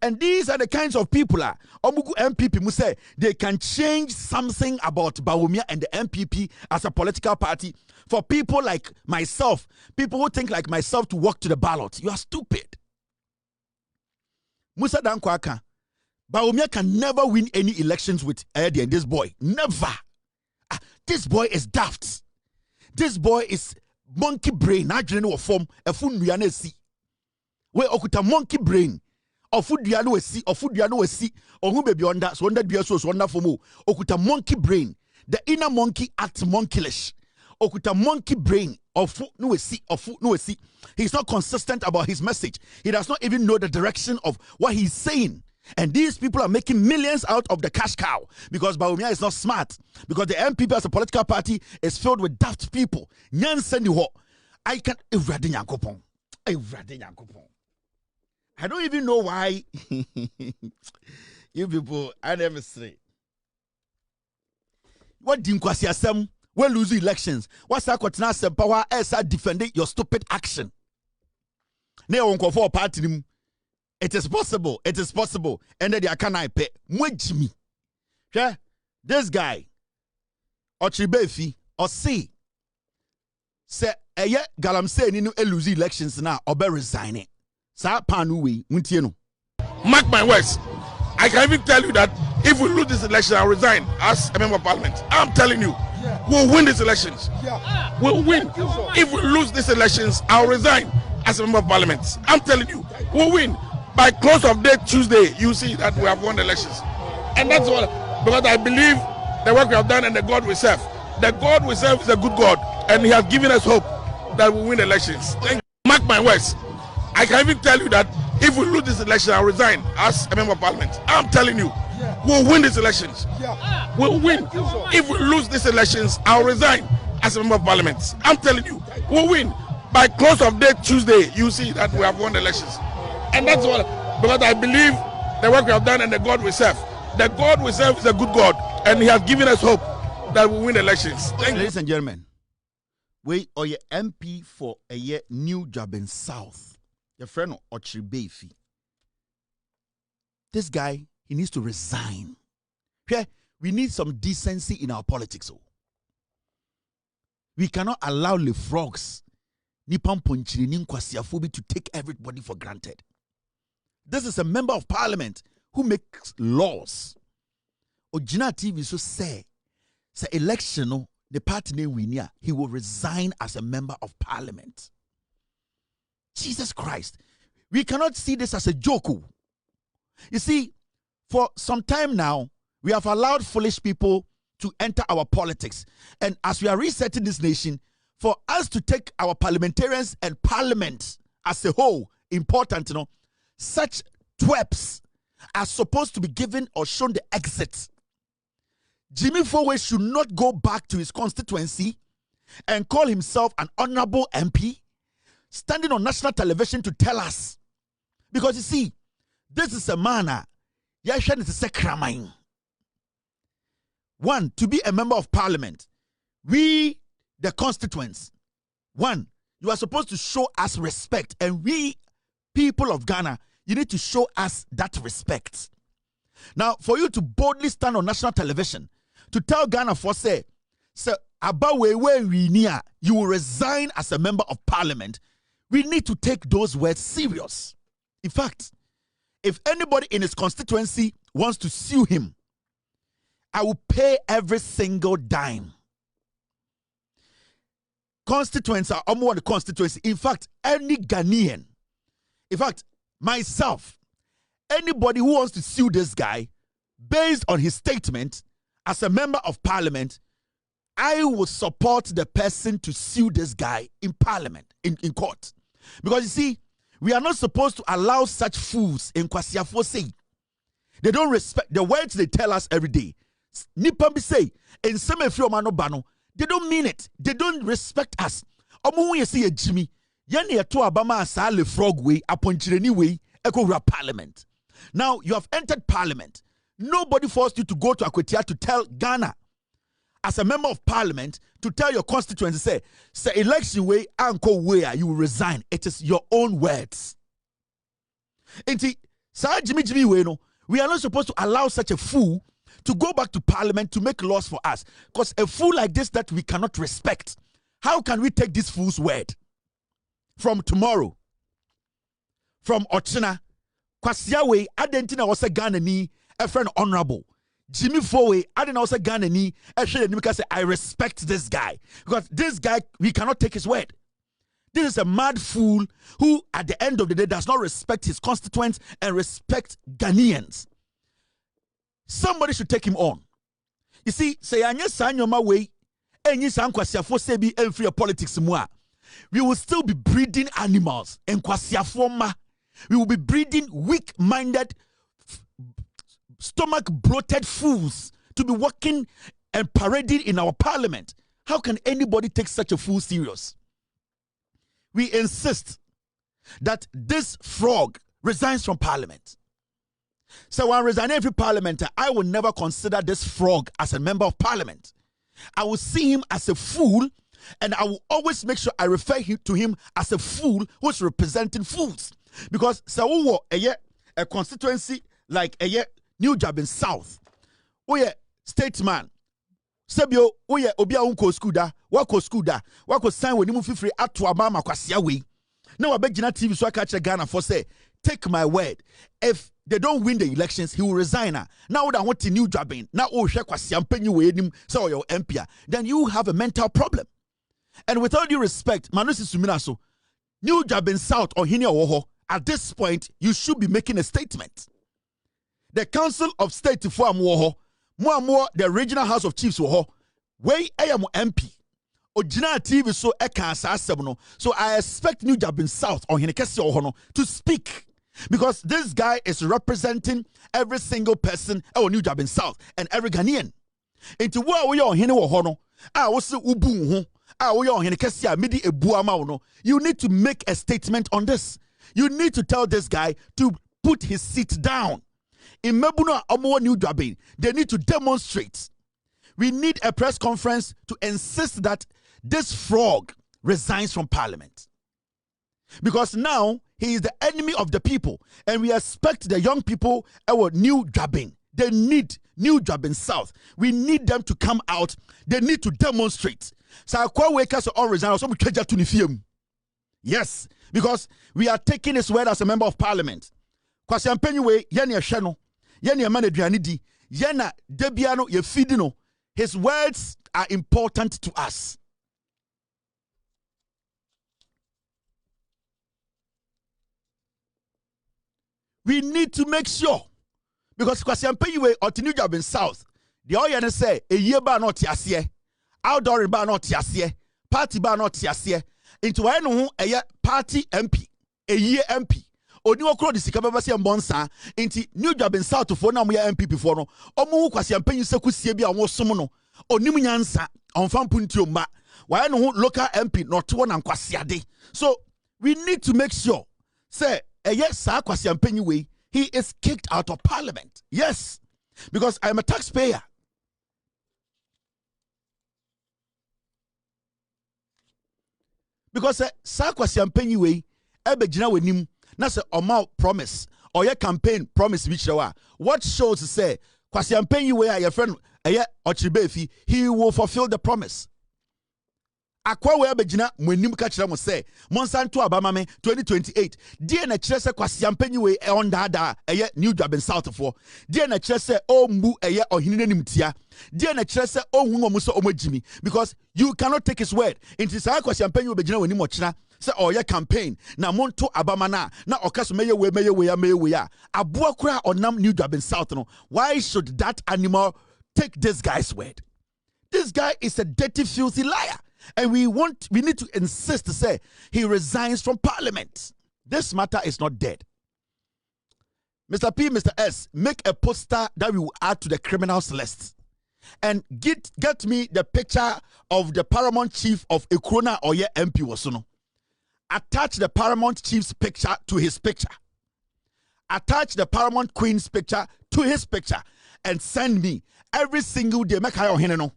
And these are the kinds of people Omugu MPP mu say they can change something about Bawumia and the MPP as a political party for people like myself, people who think like myself to walk to the ballot. You are stupid. Musa Danquah, Bawumia can never win any elections with Eddie and this boy. Never. This boy is daft. This boy is monkey brain. I don't know form a fun si. Where okuta monkey brain. Ofuduano we see, or who baby under so under the so wonderful mo. Okuta monkey brain. The inner monkey acts monkeyish. Okuta monkey brain. He's not consistent about his message. He does not even know the direction of what he's saying. And these people are making millions out of the cash cow because Bawumia is not smart. Because the MPP as a political party is filled with daft people. I can't. I don't even know why you people, I never say. What Dinkwasiasem, we lose elections. What's that quote now? Power as defending your stupid action. Ne won't go for a party. It is possible. It is possible. And then they can I pay. Jimmy. Yeah, this guy. Ochibefi or see. Say galamse ni no lose elections now or be resigning. Sa panu we untieno. Mark my words. I can even tell you that if we lose this election, I'll resign as a member of parliament. I'm telling you, we'll win these elections. We'll win. If we lose these elections, I'll resign as a member of parliament. I'm telling you, we'll win. By close of day Tuesday, you see that we have won the elections. And that's all. Because I believe the work we have done and the God we serve. The God we serve is a good God. And he has given us hope that we win the elections. Thank you. Mark my words. I can even tell you that if we lose this election, I'll resign as a member of parliament. I'm telling you, we'll win these elections. We'll win. If we lose these elections, I'll resign as a member of parliament. I'm telling you, we'll win. By close of day Tuesday, you see that we have won the elections. And that's all. Because I believe the work we have done and the God we serve. The God we serve is a good God. And he has given us hope that we win the elections. Thank you. Ladies and gentlemen, we are your MP for a year New Juaben South. Your friend Ochibefi. This guy, he needs to resign. Okay? We need some decency in our politics. We cannot allow the frogs to take everybody for granted. This is a member of parliament who makes laws. Ojina TV so say election the party name we near, he will resign as a member of parliament. Jesus Christ. We cannot see this as a joke. You see, for some time now, we have allowed foolish people to enter our politics. And as we are resetting this nation, for us to take our parliamentarians and parliament as a whole important, such twerps are supposed to be given or shown the exit. Jimmy Fowe should not go back to his constituency and call himself an honorable MP, standing on national television to tell us. Because you see, this is a man, one, to be a member of parliament, we, the constituents, one, you are supposed to show us respect. And we, people of Ghana, you need to show us that respect. Now, for you to boldly stand on national television, to tell Ghana for say Aboagye we near, you will resign as a member of parliament, we need to take those words serious. In fact, if anybody in his constituency wants to sue him, I will pay every single dime. Constituents are almost the constituency. In fact, any Ghanaian, in fact, myself, anybody who wants to sue this guy based on his statement as a member of parliament, I will support the person to sue this guy in parliament, in court. Because you see, we are not supposed to allow such fools in Kwasiafo say. They don't respect the words they tell us every day. Nipambi say, in some bano, they don't mean it. They don't respect us. Omu ye see Jimmy. Yeni eto abama asa le frog way, aponchireni way, eko parliament. Now you have entered parliament. Nobody forced you to go to Akwetia to tell Ghana, as a member of parliament, to tell your constituents, say election way, anko way, you will resign. It is your own words. Inti, sa Jimmy way no, we are not supposed to allow such a fool to go back to parliament to make laws for us. Because a fool like this that we cannot respect, how can we take this fool's word? From tomorrow, from Ochina, Kwasiawe, Adentina was a Ghana ni, a friend honorable. Jimmy Fowe, I didn't also Ghana ni, say I respect this guy. Because this guy, we cannot take his word. This is a mad fool who, at the end of the day, does not respect his constituents and respect Ghanaians. Somebody should take him on. You see, say anya sanyoma way, enyi san kwasiafo se bi enfree politics mu a, we will still be breeding animals and kwasiafo ma. We will be breeding weak-minded, stomach-bloated fools to be working and parading in our parliament. How can anybody take such a fool serious? We insist that this frog resigns from parliament. So when resigning from parliament, I will never consider this frog as a member of parliament. I will see him as a fool, and I will always make sure I refer to him as a fool who's representing fools. Because so a constituency like New Juaben South, statesman. Sebio, obia unko skuda, wako sign when you move free at to Abama kwasia way. Now I beg TV so I catch a Ghana for say, take my word. If they don't win the elections, he will resign. Now I want a new Juaben. Now so your MP. Then you have a mental problem. And with all due respect, Manusi Suminaso, New Juaben South or Hini Oho, at this point, you should be making a statement. The Council of State for Amoho, more the regional House of Chiefs Woho, way am MP. Ojina TV so so I expect New Juaben South or Hinekesi Ohono to speak. Because this guy is representing every single person or New Juaben South and every Ghanaian. Into what we are Hine Ohono, you need to make a statement on this. You need to tell this guy to put his seat down. In Mebuna Omo New Juaben, they need to demonstrate. We need a press conference to insist that this frog resigns from parliament. Because now he is the enemy of the people, and we expect the young people our New Juaben. They need New Juaben South. We need them to come out. They need to demonstrate. So all resign. Yes, because we are taking his word as a member of parliament. His words are important to us. We need to make sure, because Kwasiampeyiwe or New Juaben South, the oil say a year bar not yasiye, outdoor bar not yasiye, party bar not yasiye, into a party MP, a year MP. Oniwo kro disikababasi mbonsa inti New Juaben South for na mo ya MP before no omo Kwasiampeyi sekusie bia wo som no onim nyansa onfam puntio ma why no local MP not one and kwasiade. So we need to make sure say yes Kwasiampeyi way he is kicked out of parliament. Yes, because I am a taxpayer. Because Kwasiampeyi way ebegina wenim na say omal promise or your campaign promise which what shows to say Kwasiampeyi way your friend Ochibefi he will fulfill the promise. Akwa we abegina mwenim ka kire mo say monsanto abamame 2028 die na kire se Kwasiampeyi we on dada New Juaben South for die na kire se ombu ohini nanimtia die na kire se ohun omuso omagimi, because you cannot take his word into say Kwasiampeyi we begina wenim okira say your campaign na monto abamana na okaso meye we ya aboa kura onam New Juaben South no. Why should that animal take this guy's word? This guy is a dirty, filthy liar. And we need to insist to say he resigns from parliament. This matter is not dead. Mr. P, Mr. S, make a poster that we will add to the criminals list. And get me the picture of the paramount chief of Ekrona Oye MP Wasuno. Attach the paramount chief's picture to his picture. Attach the paramount queen's picture to his picture. And send me every single day. Make hayo hineno.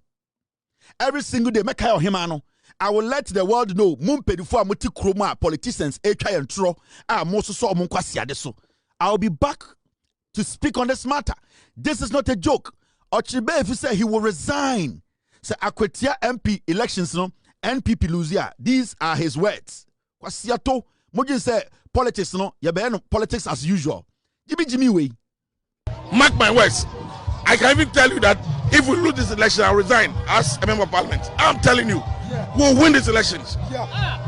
Every single day, make hayo himano. I will let the world know. Mumpedifo amuti kroma politicians try and throw. I will be back to speak on this matter. This is not a joke. Ochibe, if you say he will resign, say Akwetia MP elections, no NPP Luzia. These are his words. Kwasiato, Mojin say politics, no, no politics as usual. Jimmy way. Mark my words. I can even tell you that if we lose this election, I'll resign as a member of parliament. I'm telling you, we'll win these elections.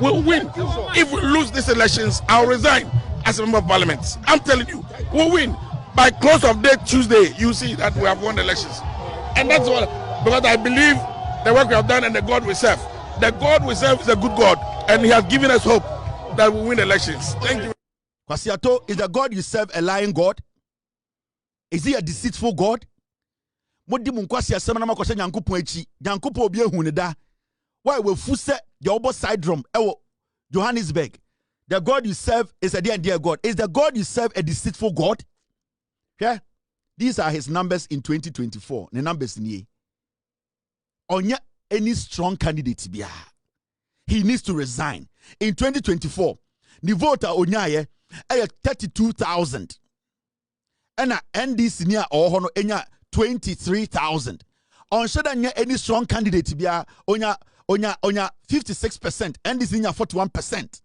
We'll win. If we lose these elections, I'll resign as a member of parliament. I'm telling you, we'll win. By close of day Tuesday, you see that we have won the elections. And that's what, because I believe the work we have done and the God we serve. The God we serve is a good God, and he has given us hope that we win elections. Thank you. Kwasiato, is the God you serve a lying God? Is he a deceitful God? Modi munkwasi asema na makoshe nyankopon echi nyankopon obi ehun ne da why we fu se your obo side drum ewo Johannesburg. The God you serve is a dear God. Is the God you serve a deceitful God? Yeah, these are his numbers in 2024. The numbers ni onya any strong candidate bia. He needs to resign. In 2024, the voter onyaye 32,000. And NDC near or enya 23,000. On should any strong candidate bia onya 56%, NDC near 41%.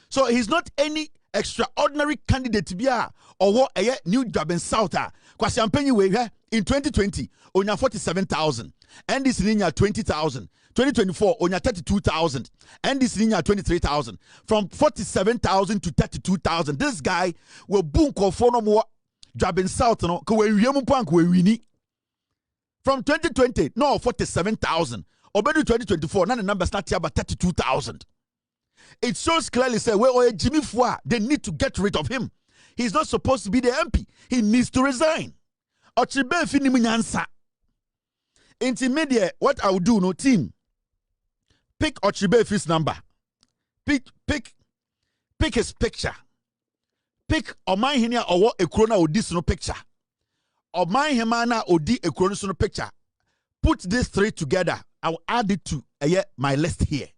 So he's not any extraordinary candidate bia or what a new job in South. Kwasi Ampenyi we in 2020 onya 47,000. NDC near 20,000. 2024 onya 32,000. NDC near 23,000. From 47,000 to 32,000. This guy will boom for no more job in South no ko we wiemu pank we wini. From 2020 no 47,000. Obedu 2024 now the numbers not here but 32,000. It shows clearly say well Jimmy Fua they need to get rid of him. He's not supposed to be the MP. He needs to resign. Ochibe fini munyansa. Intermediate, what I will do, no team. Pick Ochibefi's number. Pick his picture. Pick Omai Hinia or what a krona or this no picture. Omai Hemana or di a krona no picture. Put these three together. I will add it to my list here.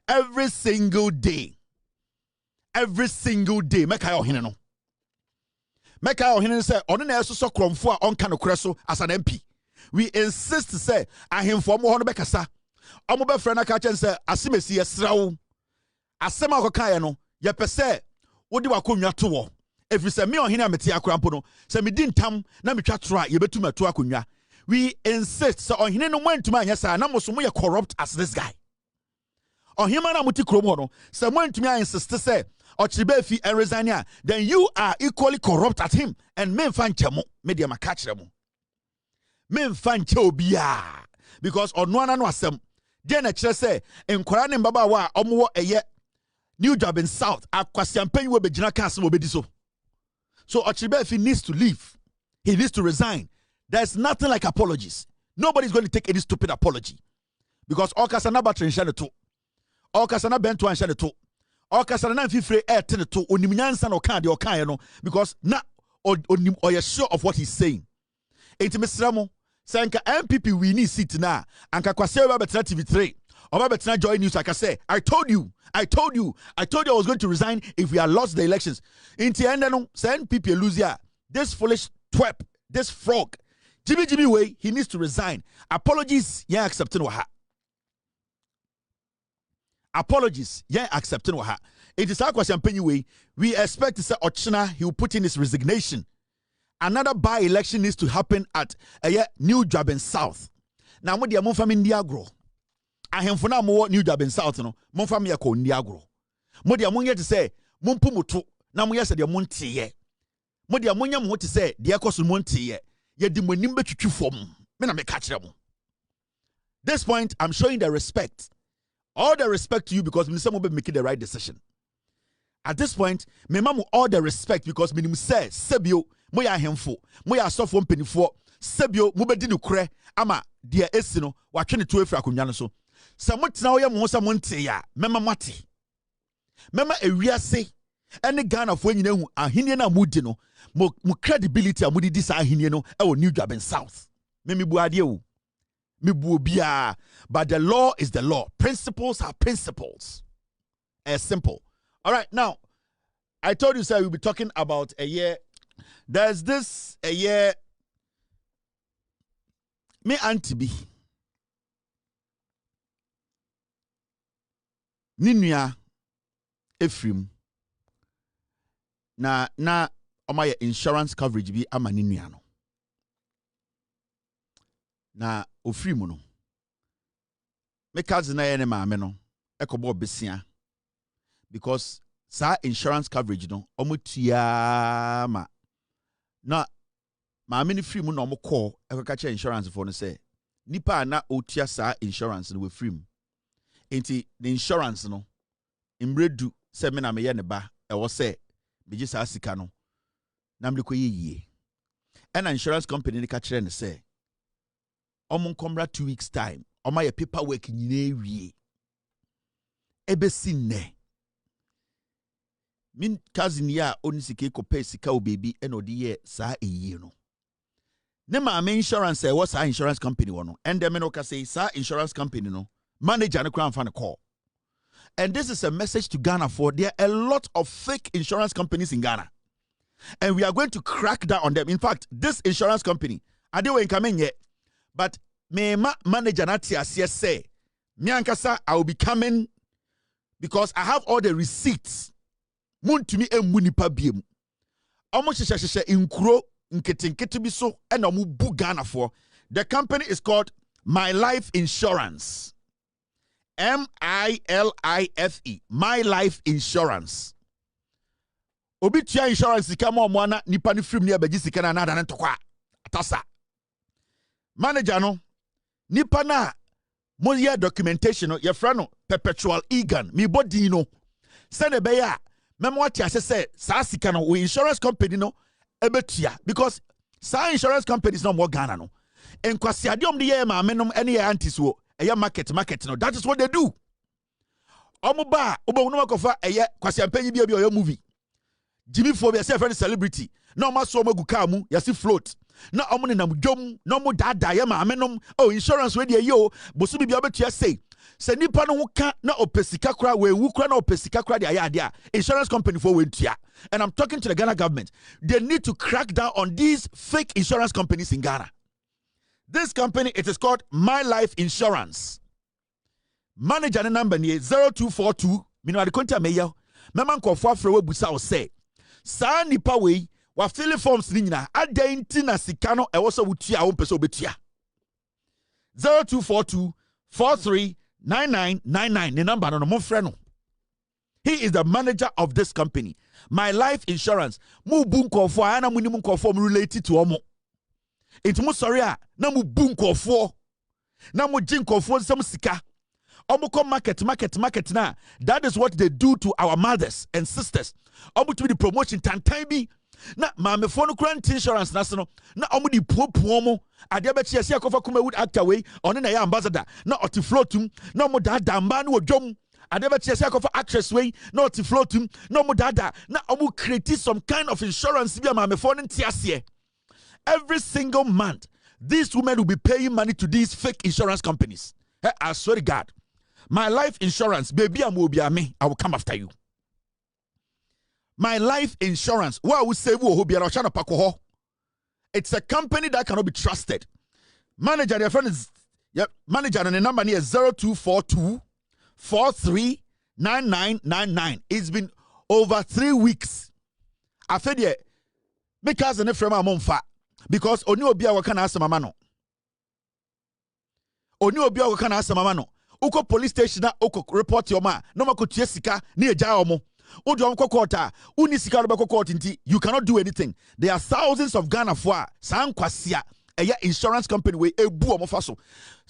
Every single day. Make I hineno. Make I hineno say on the so kromfo on kano kreso as an MP. We insist to say I him for more bekasa. Omo be friend aka chen say asimesi yesrawo. Asema akokaya no ye pese wodi wakonwa to wo. If you say me ohina meti akrampo no say me di ntam na metwa tro ye betu mato akonwa. We insist so ohine no mantuma anya sa na moso mo ye corrupt as this guy. Ohima na muti krom ho no say mantuma insist say Ochibefi and Resign, then you are equally corrupt at him and men fan chemo media makach remo. Men fan chobia because on one no asem then a say en kwara mbaba wa omo eye new job in South akwasiam pen we begina kasem obedi so Ochibefi needs to leave. He needs to resign. There's nothing like apologies. Nobody's going to take any stupid apology because all kasana battery share to all kasana bento and share to all kasana na fifre air to onimnyansa no kan de okan no because na or you're sure of what he's saying. Intimisramo Sanka MPP we need seat na anka kwase oba betra TV3 oba betra joy news like I say I told you I was going to resign if we had lost the elections. Inti enda no MPP lose ya. This foolish twerp, this frog Jimmy way he needs to resign. Apologies yeah accepting waha. Apologies yeah accepting waha. It is our question way we expect to say Ochina he will put in his resignation. Another by-election needs to happen at a new job in South. Now, what do you from India grow? I have for now more new job in South, no. Mon family are called India grow. What do you to say? Mumpumutu. Now, we said your monty ye. What do you want to say? The cost monty ye. Ye demonimbe to form. Men I catch them. This point, I'm showing the respect. All the respect to you because some will be making the right decision. At this point, me mamu all the respect because minimum say sebio. Moya hemfo moya asofo mpenifo sebio mobedi no kure ama dia esi no watwe to efra akonwa no so samotena wo ye mo sa monte ya mema mate mema ewiase ene Ghana fo nyina hu ahenie na mudi no mo credibility amudi di sa ahenie no e wo New Job in South me bu ade o me bu obia but the law is the law. Principles are principles. As simple. All right, now I told you sir we'll be talking about a year. There's this a year. Me auntie be Ninuya Ephraim na my insurance coverage be ama Ninuya no na Ofrim no me cousin na ene maame no ekobo besia because sa insurance coverage no omotua ma na maame ni free mu na omko ekaka insurance for no say nipa na otua sa insurance no we free mu enti the insurance no imredu se me na me ye ne ba e wo se beji sa sika no na me ko yeye and insurance company ni ka kire ne say omon komra 2 weeks time oma ye paperwork nyina ewie ebesi ne min cousin ya onisike ko pay sika o baby eno de ye sa eyi no ne maame insurance was our insurance company one, and the men say sa insurance company no manager no crown fan call. And this is a message to Ghana for there are a lot of fake insurance companies in Ghana, and we are going to crack down on them. In fact, this insurance company I don't come in yet, but me manager not say me ankasa I will be coming because I have all the receipts. Mun to me munipa biem. Almost inkuro nketinketi bi so and omu bu Ghana for. The company is called My Life Insurance. MILIFE. My Life Insurance. Obi tia insurance sika mo mwana nipa ni film ni abaji sika na nada ntokwa. Atasa. Manager no nipa na mo ye documentation no ye fra no perpetual egan mi body no. Send be ya memo ati say sa sika no we insurance company no ebetua because sa insurance companies no more Ghana no. Enkwasi adiom de ye ma menom ene ye antis wo eye market no. That is what they do. Omuba obo no makofa eye kwasi ampanyi bia oyo movie. Jimmy Phobia say friend celebrity. No ma so magu car mu yasi float. Na omo ne nam dwom no mo dada ye ma menom oh insurance we de yo bosu bibia betua say se nipa no ka na opesika kra we wu kra na opesika kra de aya insurance company for wentua. And I'm talking to the Ghana government. They need to crack down on these fake insurance companies in Ghana. This company, it is called My Life Insurance. Manager number ni 0242 minwa de konta meyo mema nkofo afre we busa o say sa nipa we wa fill forms ni nyina adanti na sika no e wo so wutua wo pese obetua 0242 439999 the number no mo frɛ no. He is the manager of this company, My Life Insurance. Mu bu nkofo ana mu ni mu nkofo mu related to omo. It mu sorry a na mu bu nkofo na mu ji nkofo sam sika. Omo come market na. That is what they do to our mothers and sisters. Omo to be the promotion tantan bi. Na maame fo no grant insurance na so no. Na omo di puopuo mo. Ade abechi ase akofa Kumawood actor we. Ono na ya ambassador. Na oti floatum. Na omo da mba na odwom. Ade abechi ase akofa actress we. Na oti floatum. Na omo dada. Na omo create some kind of insurance bi maame fo no ntiase. Every single month, these women will be paying money to these fake insurance companies. Hey, I swear to God. My Life Insurance, baby, I will come after you. My Life Insurance, it's a company that cannot be trusted. Manager, their friend is manager, and the number here is 0242 439999. It's been over 3 weeks. I said, yeah, because the frame I'm on fat. Because oni obi a waka na asema no. Oni obi a waka na asema no. Uko police station na uko report your ma. No makotie sika ni eja omo. Odu amko court a uni sika no beko court nti you cannot do anything. There are thousands of Ghana for san kwasia eya insurance company we ebu omo faso.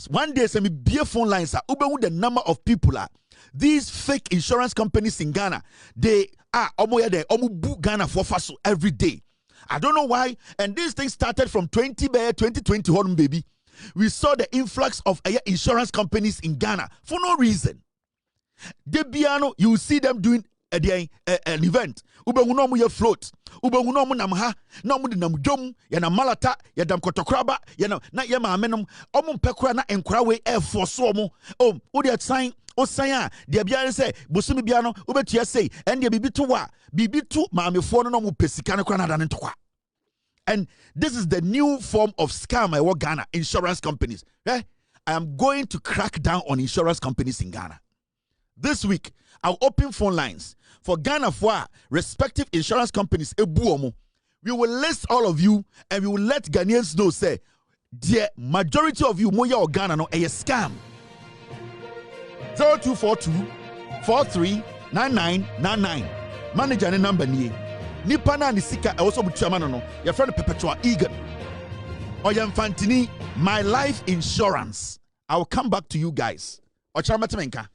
One day some be phone lines are ube the number of people are these fake insurance companies in Ghana. They are omo ya de omo bu Ghana for faso every day. I don't know why. And this thing started from 2021, baby. We saw the influx of insurance companies in Ghana for no reason. Debiano, you see them doing an event. Ubengunomu ye float. Ubengunomu namha. Namu di namjom. Yana malata. Yadam kotokraba. Yana na yama amenum. Omu pekura na enkrawe air force omu. Udi at sign. O saya, the Abian say, Busumi Biano, Ubetia say, and the Bibitu wa, Bibitu, Mammy Fono no Pesicana Canada and Toka. And this is the new form of scam I work Ghana insurance companies. I am going to crack down on insurance companies in Ghana. This week, I'll open phone lines for Ghana for respective insurance companies. We will list all of you and we will let Ghanaians know, say, the majority of you, Moya or Ghana, no, a scam. 0242 439999. Manager and number ni. Nipana ni sika also butuamano no. Your friend perpetual eager. Oyamfantini, My Life Insurance. I will come back to you guys. Ochamatemenka.